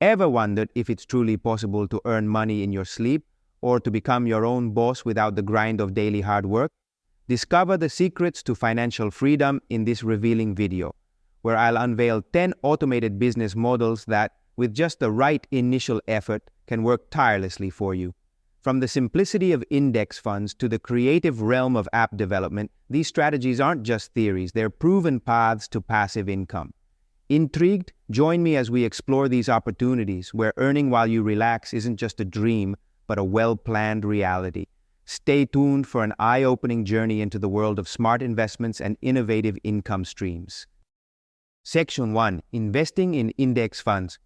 Ever wondered if it's truly possible to earn money in your sleep or to become your own boss without the grind of daily hard work? Discover the secrets to financial freedom in this revealing video, where I'll unveil 10 automated business models that, with just the right initial effort, can work tirelessly for you. From the simplicity of index funds to the creative realm of app development, these strategies aren't just theories, they're proven paths to passive income. Intrigued? Join me as we explore these opportunities where earning while you relax isn't just a dream, but a well-planned reality. Stay tuned for an eye-opening journey into the world of smart investments and innovative income streams. Section 1. Investing in index funds.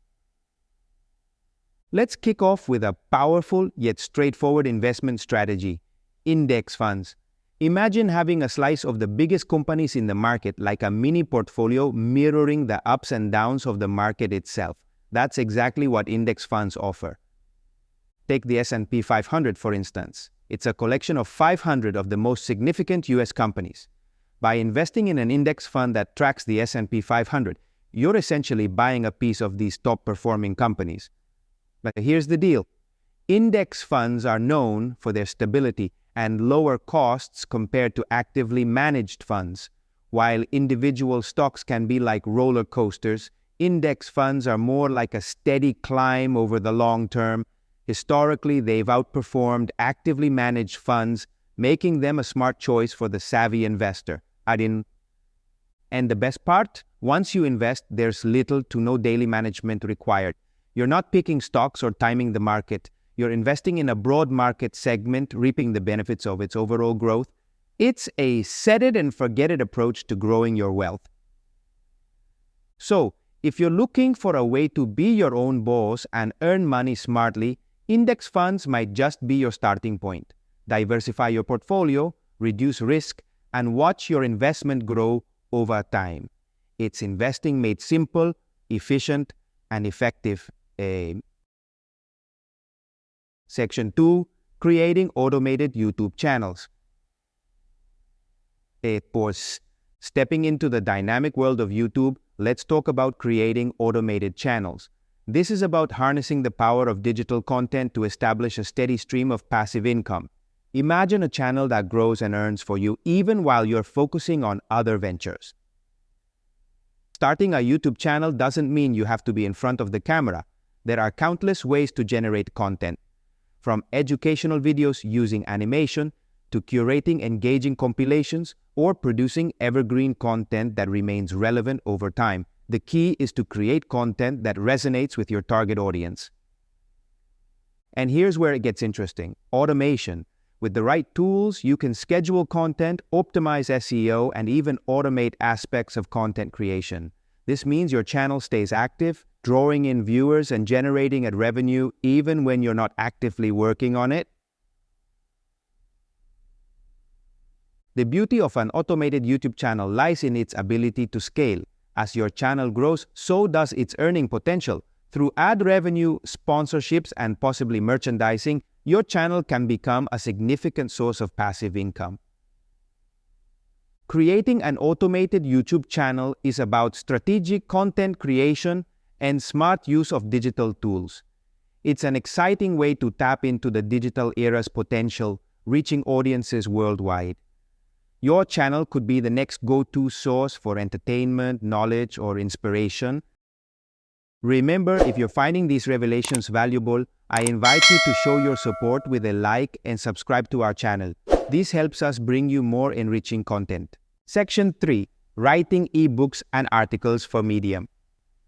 Let's kick off with a powerful yet straightforward investment strategy: index funds. Imagine having a slice of the biggest companies in the market, like a mini portfolio mirroring the ups and downs of the market itself. That's exactly what index funds offer. Take the S&P 500 for instance. It's a collection of 500 of the most significant US companies. By investing in an index fund that tracks the S&P 500, you're essentially buying a piece of these top-performing companies. But here's the deal. Index funds are known for their stability and lower costs compared to actively managed funds. While individual stocks can be like roller coasters, index funds are more like a steady climb over the long term. Historically, they've outperformed actively managed funds, making them a smart choice for the savvy investor. And the best part? Once you invest, there's little to no daily management required. You're not picking stocks or timing the market. You're investing in a broad market segment, reaping the benefits of its overall growth. It's a set-it-and-forget-it approach to growing your wealth. So, if you're looking for a way to be your own boss and earn money smartly, index funds might just be your starting point. Diversify your portfolio, reduce risk, and watch your investment grow over time. It's investing made simple, efficient, and effective. Section 2. Creating automated YouTube channels. Stepping into the dynamic world of YouTube, let's talk about creating automated channels. This is about harnessing the power of digital content to establish a steady stream of passive income. Imagine a channel that grows and earns for you even while you're focusing on other ventures. Starting a YouTube channel doesn't mean you have to be in front of the camera. There are countless ways to generate content, from educational videos using animation to curating engaging compilations or producing evergreen content that remains relevant over time. The key is to create content that resonates with your target audience. And here's where it gets interesting: automation. With the right tools, you can schedule content, optimize SEO, and even automate aspects of content creation. This means your channel stays active, drawing in viewers and generating ad revenue even when you're not actively working on it. The beauty of an automated YouTube channel lies in its ability to scale. As your channel grows, so does its earning potential. Through ad revenue, sponsorships, and possibly merchandising, your channel can become a significant source of passive income. Creating an automated YouTube channel is about strategic content creation and smart use of digital tools. It's an exciting way to tap into the digital era's potential, reaching audiences worldwide. Your channel could be the next go-to source for entertainment, knowledge, or inspiration. Remember, if you're finding these revelations valuable, I invite you to show your support with a like and subscribe to our channel. This helps us bring you more enriching content. Section 3. Writing ebooks and articles for Medium.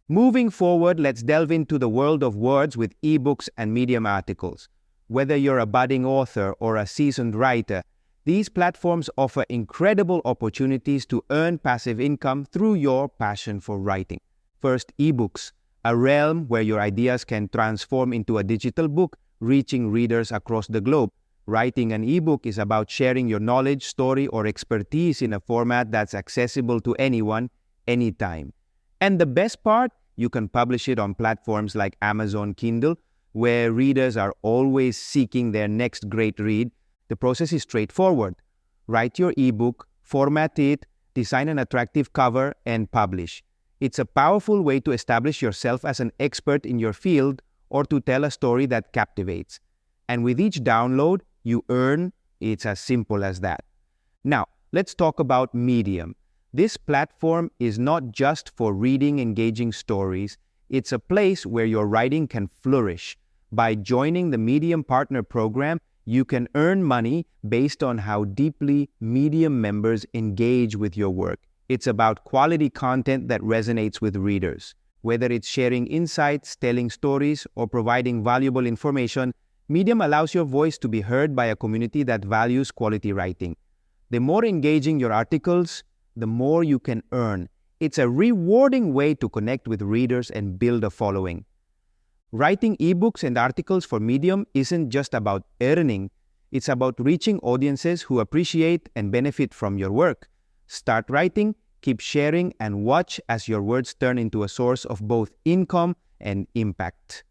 Moving forward, let's delve into the world of words with ebooks and Medium articles. Whether you're a budding author or a seasoned writer, these platforms offer incredible opportunities to earn passive income through your passion for writing. First, ebooks, a realm where your ideas can transform into a digital book, reaching readers across the globe. Writing an ebook is about sharing your knowledge, story, or expertise in a format that's accessible to anyone, anytime. And the best part, you can publish it on platforms like Amazon Kindle, where readers are always seeking their next great read. The process is straightforward. Write your ebook, format it, design an attractive cover, and publish. It's a powerful way to establish yourself as an expert in your field or to tell a story that captivates. And with each download, you earn. It's as simple as that. Now, let's talk about Medium. This platform is not just for reading engaging stories. It's a place where your writing can flourish. By joining the Medium Partner Program, you can earn money based on how deeply Medium members engage with your work. It's about quality content that resonates with readers. Whether it's sharing insights, telling stories, or providing valuable information, Medium allows your voice to be heard by a community that values quality writing. The more engaging your articles, the more you can earn. It's a rewarding way to connect with readers and build a following. Writing ebooks and articles for Medium isn't just about earning. It's about reaching audiences who appreciate and benefit from your work. Start writing, keep sharing, and watch as your words turn into a source of both income and impact.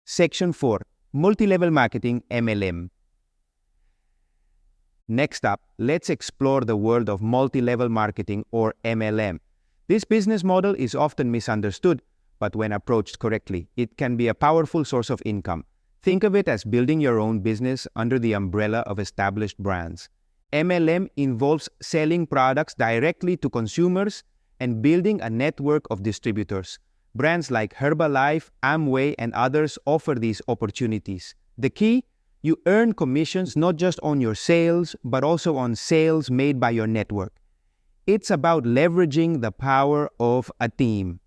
Section 4. Multi-Level Marketing (MLM). Next up, let's explore the world of multi-level marketing or MLM. This business model is often misunderstood, but when approached correctly, it can be a powerful source of income. Think of it as building your own business under the umbrella of established brands. MLM involves selling products directly to consumers and building a network of distributors. Brands like Herbalife, Amway, and others offer these opportunities. The key? You earn commissions not just on your sales, but also on sales made by your network. It's about leveraging the power of a team.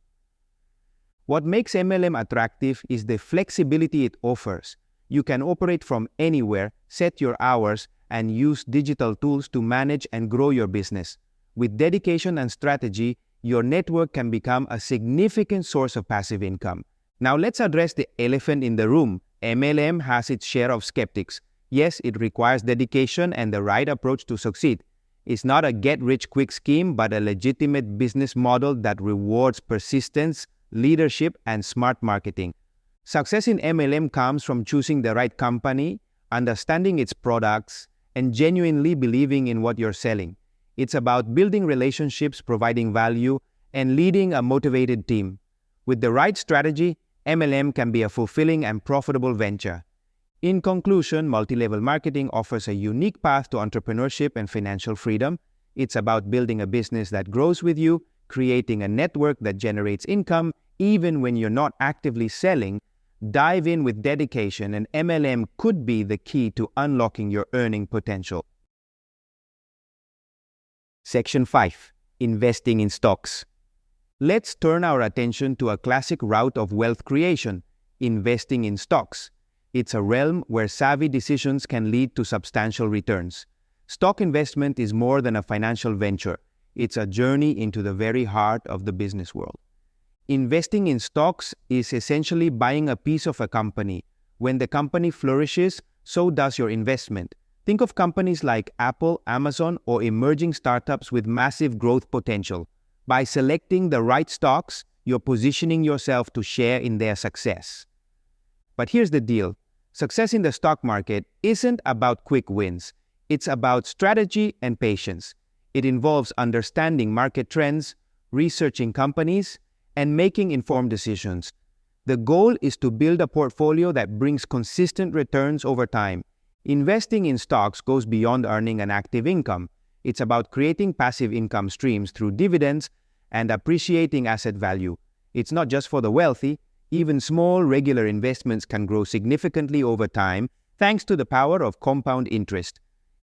What makes MLM attractive is the flexibility it offers. You can operate from anywhere, set your hours, and use digital tools to manage and grow your business. With dedication and strategy, your network can become a significant source of passive income. Now let's address the elephant in the room. MLM has its share of skeptics. Yes, it requires dedication and the right approach to succeed. It's not a get-rich-quick scheme, but a legitimate business model that rewards persistence, leadership, and smart marketing. Success in MLM comes from choosing the right company, understanding its products, and genuinely believing in what you're selling. It's about building relationships, providing value, and leading a motivated team. With the right strategy, MLM can be a fulfilling and profitable venture. In conclusion, multi-level marketing offers a unique path to entrepreneurship and financial freedom. It's about building a business that grows with you, creating a network that generates income even when you're not actively selling. Dive in with dedication, and MLM could be the key to unlocking your earning potential. Section 5. Investing in stocks. Let's turn our attention to a classic route of wealth creation, investing in stocks. It's a realm where savvy decisions can lead to substantial returns. Stock investment is more than a financial venture. It's a journey into the very heart of the business world. Investing in stocks is essentially buying a piece of a company. When the company flourishes, so does your investment. Think of companies like Apple, Amazon, or emerging startups with massive growth potential. By selecting the right stocks, you're positioning yourself to share in their success. But here's the deal. Success in the stock market isn't about quick wins. It's about strategy and patience. It involves understanding market trends, researching companies, and making informed decisions. The goal is to build a portfolio that brings consistent returns over time. Investing in stocks goes beyond earning an active income. It's about creating passive income streams through dividends and appreciating asset value. It's not just for the wealthy. Even small, regular investments can grow significantly over time thanks to the power of compound interest.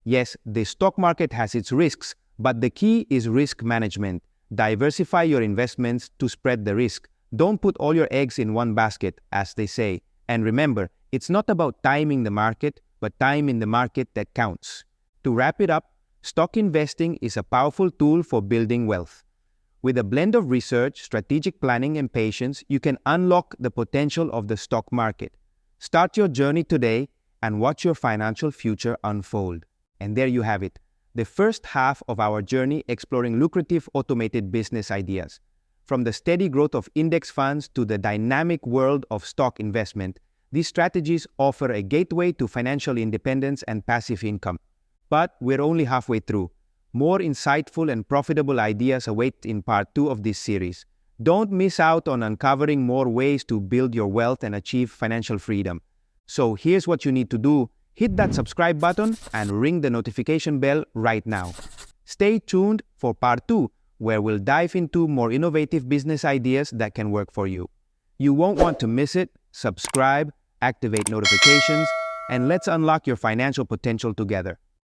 Yes, the stock market has its risks, but the key is risk management. Diversify your investments to spread the risk. Don't put all your eggs in one basket, as they say. And remember, it's not about timing the market, but time in the market that counts. To wrap it up, stock investing is a powerful tool for building wealth. With a blend of research, strategic planning, and patience, you can unlock the potential of the stock market. Start your journey today and watch your financial future unfold. And there you have it, the first half of our journey exploring lucrative automated business ideas. From the steady growth of index funds to the dynamic world of stock investment, these strategies offer a gateway to financial independence and passive income. But we're only halfway through. More insightful and profitable ideas await in part 2 of this series. Don't miss out on uncovering more ways to build your wealth and achieve financial freedom. So here's what you need to do. Hit that subscribe button and ring the notification bell right now. Stay tuned for part 2, where we'll dive into more innovative business ideas that can work for you. You won't want to miss it. Subscribe, activate notifications, and let's unlock your financial potential together.